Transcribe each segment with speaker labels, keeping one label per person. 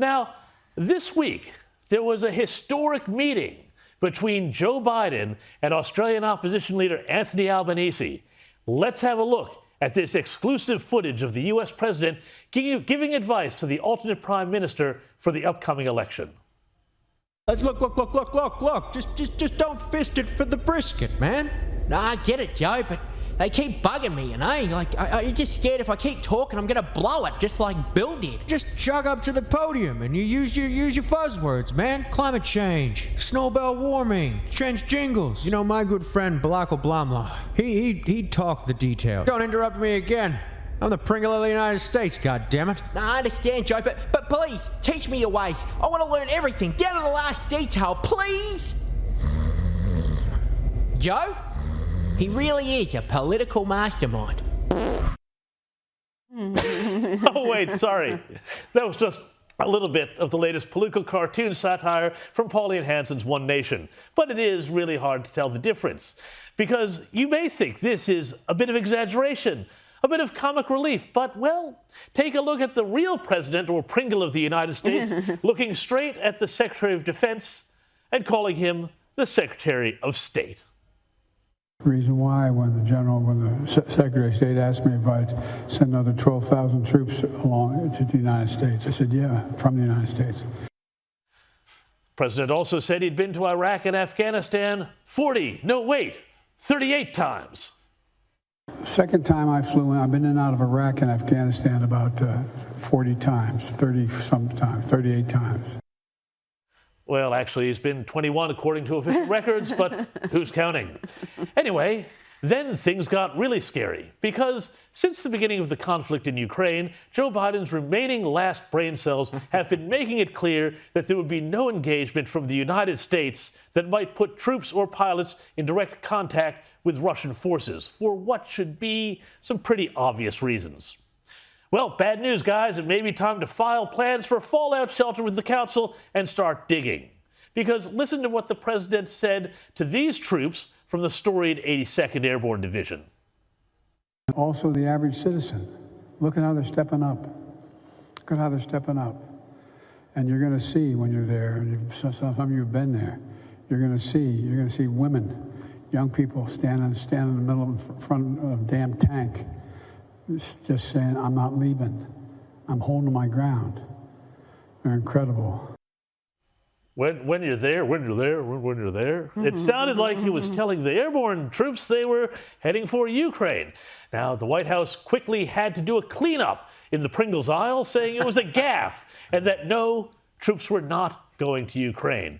Speaker 1: Now, this week, there was a historic meeting between Joe Biden and Australian opposition leader Anthony Albanese. Let's have a look at this exclusive footage of the U.S. president giving advice to the alternate prime minister for the upcoming election.
Speaker 2: Look. Just don't fist it for the brisket, man.
Speaker 3: No, I get it, Joe, but they keep bugging me, you know? I'm just scared if I keep talking, I'm gonna blow it, just like Bill did.
Speaker 2: Just jog up to the podium and you use your buzzwords, man. Climate change, snowball warming, trench jingles. You know, my good friend Barack Obama, he talked the detail. Don't interrupt me again. I'm the Pringle of the United States, goddammit.
Speaker 3: No, I understand, Joe, but please, teach me your ways. I want to learn everything, down to the last detail, please. Joe? He really is a political mastermind.
Speaker 1: Oh, wait, sorry. That was just a little bit of the latest political cartoon satire from Pauline Hanson's One Nation. But it is really hard to tell the difference, because you may think this is a bit of exaggeration, a bit of comic relief, but, well, take a look at the real president or Pringle of the United States looking straight at the Secretary of Defense and calling him the Secretary of State.
Speaker 4: Reason why when the Secretary of State asked me if I'd send another 12,000 troops along to the United States, I said, yeah, from the United States.
Speaker 1: The president also said he'd been to Iraq and Afghanistan 38 times.
Speaker 4: Second time I flew in, I've been in and out of Iraq and Afghanistan about 40 times, 38 times.
Speaker 1: Well, actually, he's been 21 according to official records, but who's counting? Anyway, then things got really scary, because since the beginning of the conflict in Ukraine, Joe Biden's remaining last brain cells have been making it clear that there would be no engagement from the United States that might put troops or pilots in direct contact with Russian forces for what should be some pretty obvious reasons. Well, bad news, guys. It may be time to file plans for a fallout shelter with the council and start digging. Because listen to what the president said to these troops from the storied 82nd Airborne Division.
Speaker 4: Also, the average citizen. Look at how they're stepping up. Look at how they're stepping up. And you're going to see when you're there, and some of you have been there, you're going to see women, young people standing in the middle in front of a damn tank, just saying, I'm not leaving. I'm holding my ground. They're incredible.
Speaker 1: When you're there. It sounded like he was telling the airborne troops they were heading for Ukraine. Now, the White House quickly had to do a cleanup in the Pringles aisle, saying it was a gaffe and that no, troops were not going to Ukraine.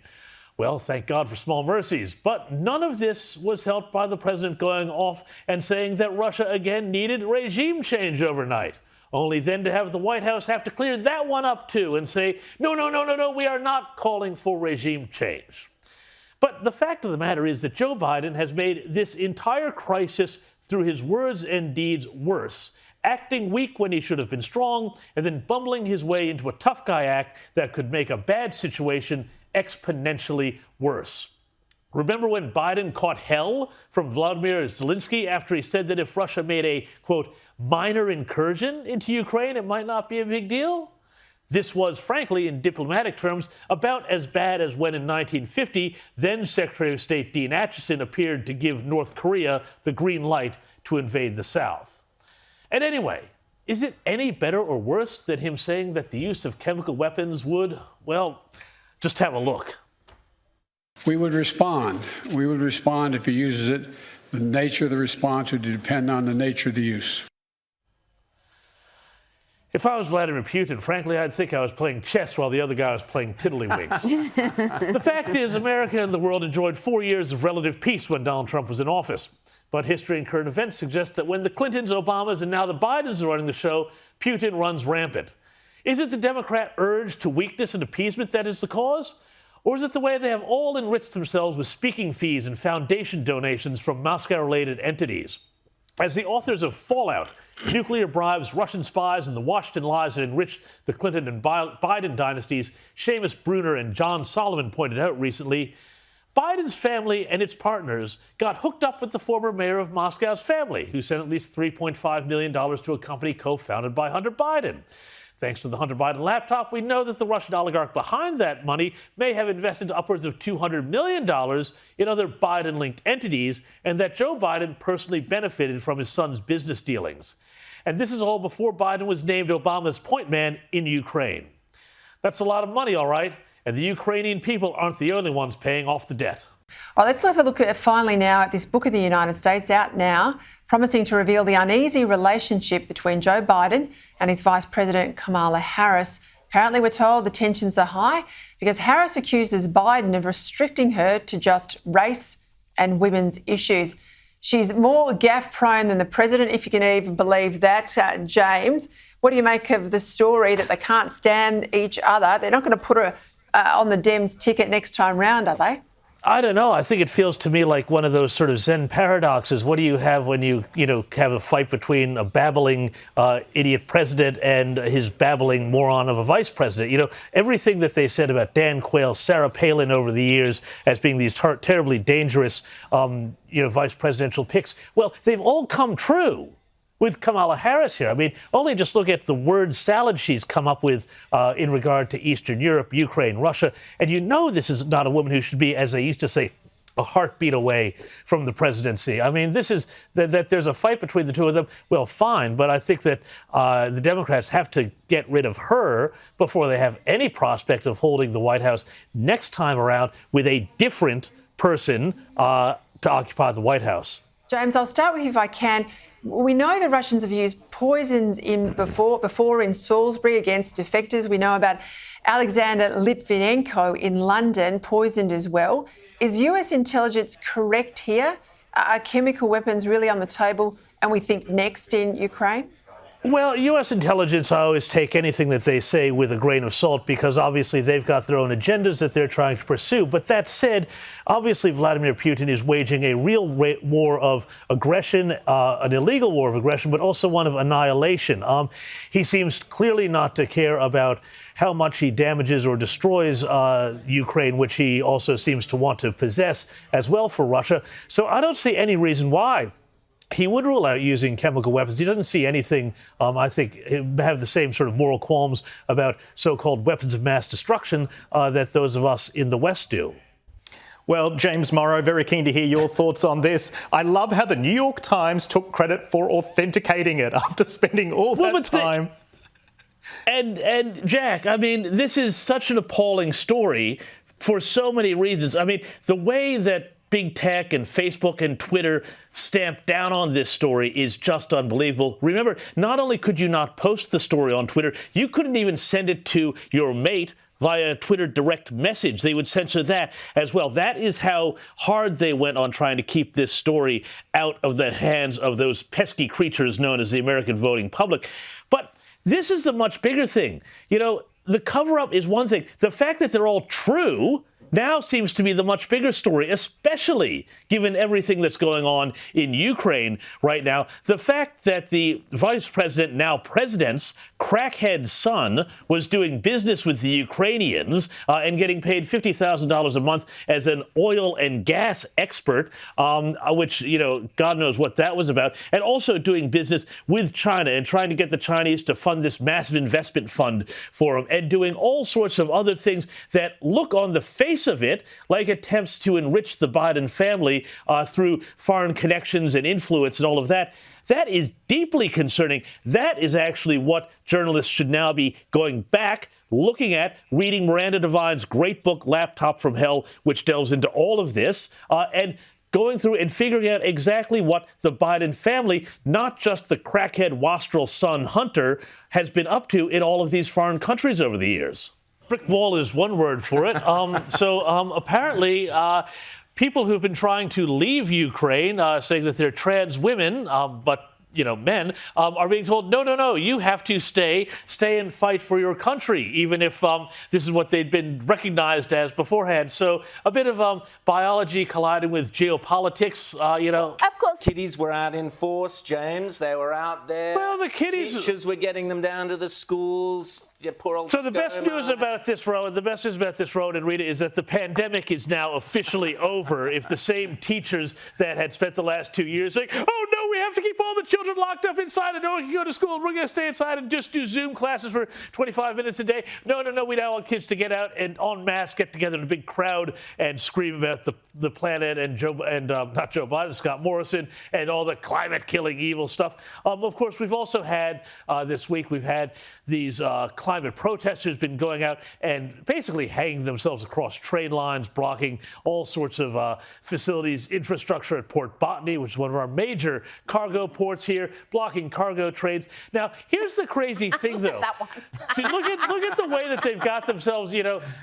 Speaker 1: Well, thank God for small mercies. But none of this was helped by the president going off and saying that Russia again needed regime change overnight. Only then to have the White House have to clear that one up too and say, no, we are not calling for regime change. But the fact of the matter is that Joe Biden has made this entire crisis through his words and deeds worse, acting weak when he should have been strong, and then bumbling his way into a tough guy act that could make a bad situation exponentially worse. Remember when Biden caught hell from Vladimir Zelensky after he said that if Russia made a, quote, minor incursion into Ukraine, it might not be a big deal? This was, frankly, in diplomatic terms, about as bad as when in 1950, then Secretary of State Dean Acheson appeared to give North Korea the green light to invade the South. And anyway, is it any better or worse than him saying that the use of chemical weapons would, well, just have a look.
Speaker 4: We would respond. We would respond if he uses it. The nature of the response would depend on the nature of the use.
Speaker 1: If I was Vladimir Putin, frankly, I'd think I was playing chess while the other guy was playing tiddlywinks. The fact is, America and the world enjoyed 4 years of relative peace when Donald Trump was in office. But history and current events suggest that when the Clintons, Obamas, and now the Bidens are running the show, Putin runs rampant. Is it the Democrat urge to weakness and appeasement that is the cause? Or is it the way they have all enriched themselves with speaking fees and foundation donations from Moscow-related entities? As the authors of Fallout, Nuclear Bribes, Russian Spies, and the Washington Lies that enriched the Clinton and Biden dynasties, Seamus Bruner and John Solomon pointed out recently, Biden's family and its partners got hooked up with the former mayor of Moscow's family, who sent at least $3.5 million to a company co-founded by Hunter Biden. Thanks to the Hunter Biden laptop, we know that the Russian oligarch behind that money may have invested upwards of $200 million in other Biden-linked entities, and that Joe Biden personally benefited from his son's business dealings. And this is all before Biden was named Obama's point man in Ukraine. That's a lot of money, all right, and the Ukrainian people aren't the only ones paying off the debt.
Speaker 5: Well, let's have a look at finally now at this book of the United States out now, promising to reveal the uneasy relationship between Joe Biden and his Vice President Kamala Harris. Apparently, we're told the tensions are high because Harris accuses Biden of restricting her to just race and women's issues. She's more gaffe prone than the president, if you can even believe that, James. What do you make of the story that they can't stand each other? They're not going to put her on the Dems ticket next time round, are they?
Speaker 1: I don't know. I think it feels to me like one of those sort of Zen paradoxes. What do you have when you have a fight between a babbling idiot president and his babbling moron of a vice president? Everything that they said about Dan Quayle, Sarah Palin over the years as being these terribly dangerous, vice presidential picks. Well, they've all come true with Kamala Harris here. I mean, only just look at the word salad she's come up with in regard to Eastern Europe, Ukraine, Russia. And this is not a woman who should be, as they used to say, a heartbeat away from the presidency. I mean, this is that there's a fight between the two of them. Well, fine, but I think that the Democrats have to get rid of her before they have any prospect of holding the White House next time around with a different person to occupy the White House.
Speaker 5: James, I'll start with you if I can. We know the Russians have used poisons before in Salisbury against defectors. We know about Alexander Litvinenko in London, poisoned as well. Is US intelligence correct here? Are chemical weapons really on the table, and we think next in Ukraine?
Speaker 1: Well, U.S. intelligence, I always take anything that they say with a grain of salt because obviously they've got their own agendas that they're trying to pursue. But that said, obviously Vladimir Putin is waging a real war of aggression, an illegal war of aggression, but also one of annihilation. He seems clearly not to care about how much he damages or destroys Ukraine, which he also seems to want to possess as well for Russia. So I don't see any reason why he would rule out using chemical weapons. He doesn't see anything, I think, have the same sort of moral qualms about so-called weapons of mass destruction that those of us in the West do.
Speaker 6: Well, James Morrow, very keen to hear your thoughts on this. I love how the New York Times took credit for authenticating it after spending all that time.
Speaker 1: And Jack, I mean, this is such an appalling story for so many reasons. I mean, the way that big tech and Facebook and Twitter stamped down on this story is just unbelievable. Remember, not only could you not post the story on Twitter, you couldn't even send it to your mate via Twitter direct message. They would censor that as well. That is how hard they went on trying to keep this story out of the hands of those pesky creatures known as the American voting public. But this is a much bigger thing. The cover-up is one thing. The fact that they're all true now seems to be the much bigger story, especially given everything that's going on in Ukraine right now. The fact that the vice president, now president's crackhead son, was doing business with the Ukrainians and getting paid $50,000 a month as an oil and gas expert, which, God knows what that was about, and also doing business with China and trying to get the Chinese to fund this massive investment fund for him, and doing all sorts of other things that look on the face of it like attempts to enrich the Biden family through foreign connections and influence and all of that. That is deeply concerning. That is actually what journalists should now be going back, looking at, reading Miranda Devine's great book, Laptop from Hell, which delves into all of this, and going through and figuring out exactly what the Biden family, not just the crackhead wastrel son Hunter, has been up to in all of these foreign countries over the years. Brick wall is one word for it. Apparently, people who've been trying to leave Ukraine, saying that they're trans women, but men, are being told, no, you have to stay and fight for your country, even if this is what they'd been recognized as beforehand. So a bit of biology colliding with geopolitics,
Speaker 7: Of course. Kiddies were out in force, James. They were out there.
Speaker 1: Well, the kiddies...
Speaker 7: Teachers were getting them down to the schools. Yeah, poor old
Speaker 1: So the best news about this, Rowan, and Rita, is that the pandemic is now officially over. If the same teachers that had spent the last 2 years saying, oh, no, we have to keep all the children locked up inside and no one can go to school. We're going to stay inside and just do Zoom classes for 25 minutes a day. No, we now want kids to get out and en masse get together in a big crowd and scream about the planet and not Joe Biden, Scott Morrison, and all the climate-killing evil stuff. Of course, we've also had this week, we've had these climate protesters been going out and basically hanging themselves across train lines, blocking all sorts of facilities, infrastructure at Port Botany, which is one of our major cargo ports here, blocking cargo trains. Now, here's the crazy thing, though. See, look at the way that they've got themselves.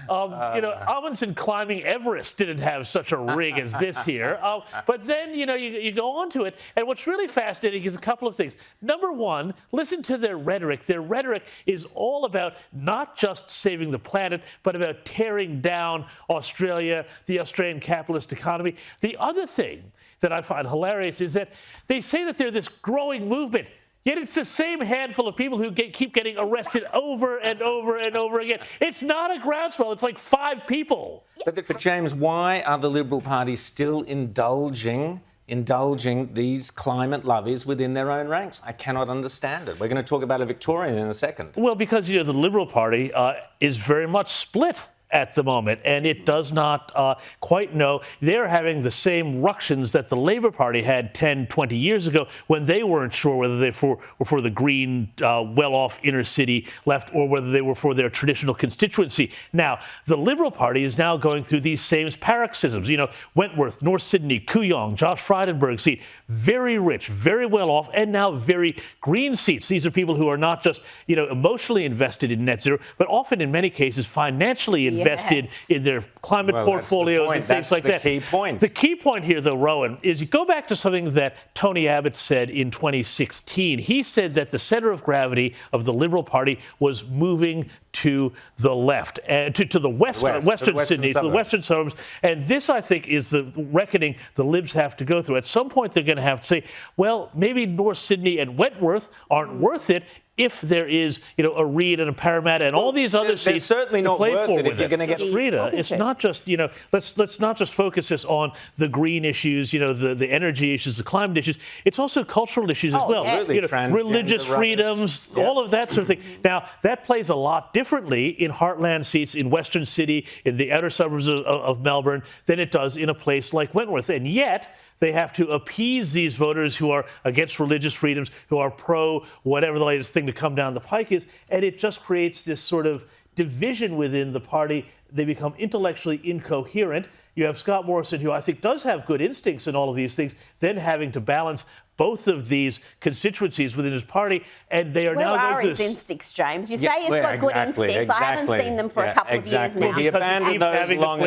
Speaker 1: Amundsen climbing Everest didn't have such a rig as this here. But then, you go on to it, and what's really fascinating is a couple of things. Number one, listen to their rhetoric. Their rhetoric is all about not just saving the planet, but about tearing down Australia, the Australian capitalist economy. The other thing that I find hilarious is that they say that they're this growing movement, yet it's the same handful of people who keep getting arrested over and over and over again. It's not a groundswell. It's like 5 people.
Speaker 7: But James, why are the Liberal Party still indulging these climate lovies within their own ranks? I cannot understand it. We're going to talk about a Victorian in a second.
Speaker 1: Well, because, the Liberal Party is very much split at the moment, and it does not quite know. They're having the same ructions that the Labour Party had 10, 20 years ago when they weren't sure whether they were for the green, well-off inner city left or whether they were for their traditional constituency. Now, the Liberal Party is now going through these same paroxysms. Wentworth, North Sydney, Kooyong, Josh Frydenberg seat, very rich, very well-off, and now very green seats. These are people who are not just, emotionally invested in net zero, but often in many cases financially invested in their climate portfolios and things like that.
Speaker 7: That's the key point.
Speaker 1: The key point here, though, Rowan, is you go back to something that Tony Abbott said in 2016. He said that the center of gravity of the Liberal Party was moving to the left, to the western Sydney, to the western suburbs. And this, I think, is the reckoning the Libs have to go through. At some point, they're going to have to say, well, maybe North Sydney and Wentworth aren't worth it if there is, a Reid and a Parramatta and all these other seats
Speaker 7: certainly not
Speaker 1: play
Speaker 7: worth
Speaker 1: for
Speaker 7: it if you're going to get
Speaker 1: Rita, it's not just, let's not just focus this on the green issues, the energy issues, the climate issues. It's also cultural issues as well.
Speaker 7: Yes.
Speaker 1: Religious freedoms, all of that sort of thing. Now, that plays a lot differently in heartland seats in Western Sydney, in the outer suburbs of Melbourne, than it does in a place like Wentworth. And yet, they have to appease these voters who are against religious freedoms, who are pro whatever the latest thing to come down the pike is. And it just creates this sort of division within the party. They become intellectually incoherent. You have Scott Morrison, who I think does have good instincts in all of these things, then having to balance both of these constituencies within his party, and they are now going
Speaker 8: Where are his instincts, James? You say he's got good instincts. I haven't seen them for a couple of years now.
Speaker 7: He abandoned those long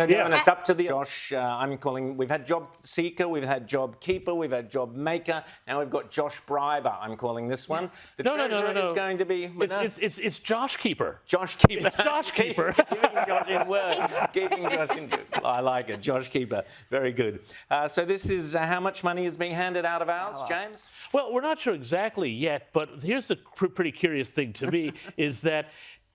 Speaker 7: ago.
Speaker 1: And
Speaker 7: it's up to the Josh. We've had JobSeeker, we've had JobKeeper, we've had JobMaker. Now we've got Josh Briber. I'm calling this one. The Treasurer is going to be.
Speaker 1: It's JoshKeeper.
Speaker 7: JoshKeeper.
Speaker 1: JoshKeeper.
Speaker 7: Keeping Josh in. I like it. JoshKeeper. Very good. So this is how much money is being handed out of ours, James?
Speaker 1: Well, we're not sure exactly yet, but here's the pretty curious thing to me is that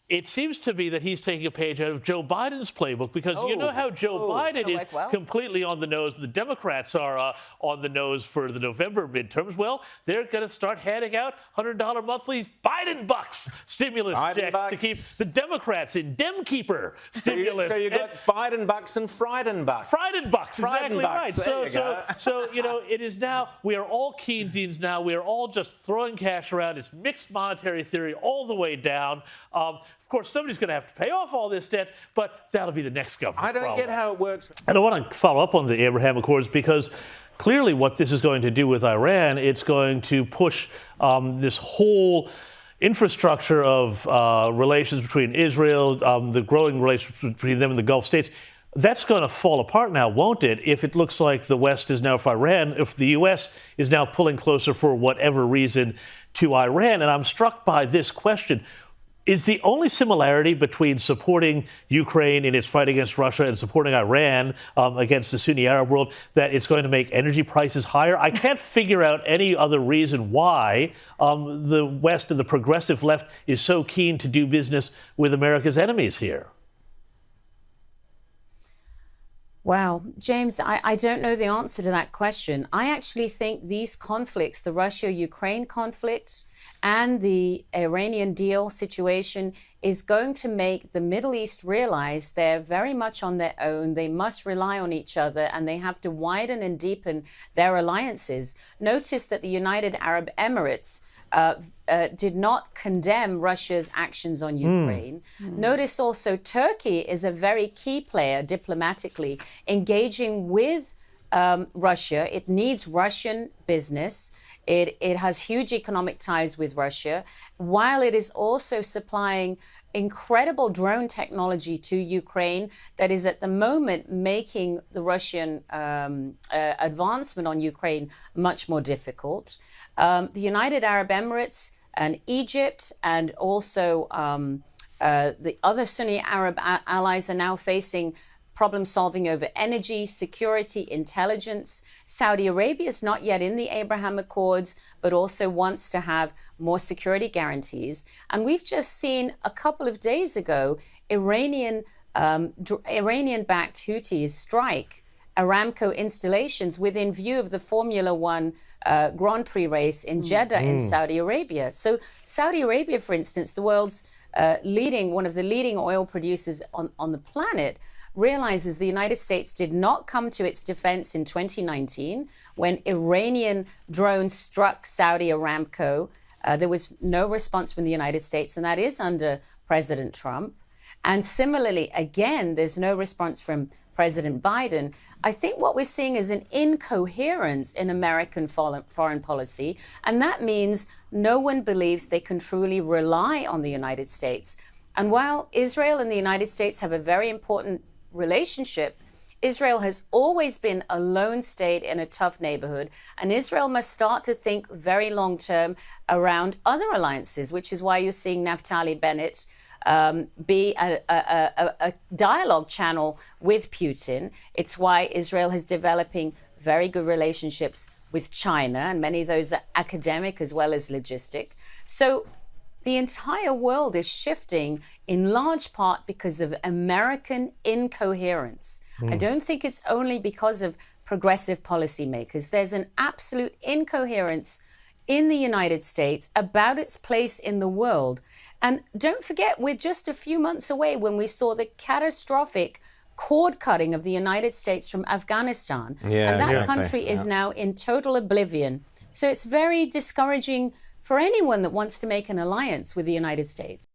Speaker 1: it seems to be that he's taking a page out of Joe Biden's playbook because you know how Joe Biden is completely on the nose. The Democrats are on the nose for the November midterms. Well, they're going to start handing out $100 monthly Biden bucks stimulus checks to keep the Democrats in JobKeeper stimulus.
Speaker 7: So you got Biden bucks and Frydenberg.
Speaker 1: Frydenberg, exactly right. So it is now, we are all Keynesians now. We are all just throwing cash around. It's mixed monetary theory all the way down. Of course, somebody's going to have to pay off all this debt, but that'll be the next government.
Speaker 7: I don't get how it works.
Speaker 1: And I want to follow up on the Abraham Accords because clearly what this is going to do with Iran, it's going to push this whole infrastructure of relations between Israel, the growing relations between them and the Gulf states. That's going to fall apart now, won't it, if it looks like the West is now for Iran, if the U.S. is now pulling closer for whatever reason to Iran. And I'm struck by this question. Is the only similarity between supporting Ukraine in its fight against Russia and supporting Iran against the Sunni Arab world that it's going to make energy prices higher? I can't figure out any other reason why the West and the progressive left is so keen to do business with America's enemies here.
Speaker 9: Wow. James, I don't know the answer to that question. I actually think these conflicts, the Russia-Ukraine conflict and the Iranian deal situation, is going to make the Middle East realize they're very much on their own. They must rely on each other, and they have to widen and deepen their alliances. Notice that the United Arab Emirates did not condemn Russia's actions on Ukraine. Notice also Turkey is a very key player diplomatically, engaging with Russia. It needs Russian business. It has huge economic ties with Russia, while it is also supplying incredible drone technology to Ukraine that is at the moment making the Russian advancement on Ukraine much more difficult. The United Arab Emirates and Egypt and also the other Sunni Arab allies are now facing problem solving over energy, security, intelligence. Saudi Arabia is not yet in the Abraham Accords, but also wants to have more security guarantees. And we've just seen a couple of days ago, Iranian-backed Houthis strike Aramco installations within view of the Formula One Grand Prix race in Jeddah in Saudi Arabia. So Saudi Arabia, for instance, the world's one of the leading oil producers on the planet, realizes the United States did not come to its defense in 2019 when Iranian drones struck Saudi Aramco. There was no response from the United States, and that is under President Trump. And similarly, again, there's no response from President Biden. I think what we're seeing is an incoherence in American foreign policy, and that means no one believes they can truly rely on the United States. And while Israel and the United States have a very important relationship, Israel has always been a lone state in a tough neighborhood, and Israel must start to think very long term around other alliances, which is why you're seeing Naftali Bennett be a dialogue channel with Putin. It's why Israel is developing very good relationships with China, and many of those are academic as well as logistic. So the entire world is shifting in large part because of American incoherence. I don't think it's only because of progressive policymakers. There's an absolute incoherence in the United States about its place in the world. And don't forget, we're just a few months away when we saw the catastrophic cord cutting of the United States from Afghanistan. And that country is now in total oblivion. So it's very discouraging for anyone that wants to make an alliance with the United States.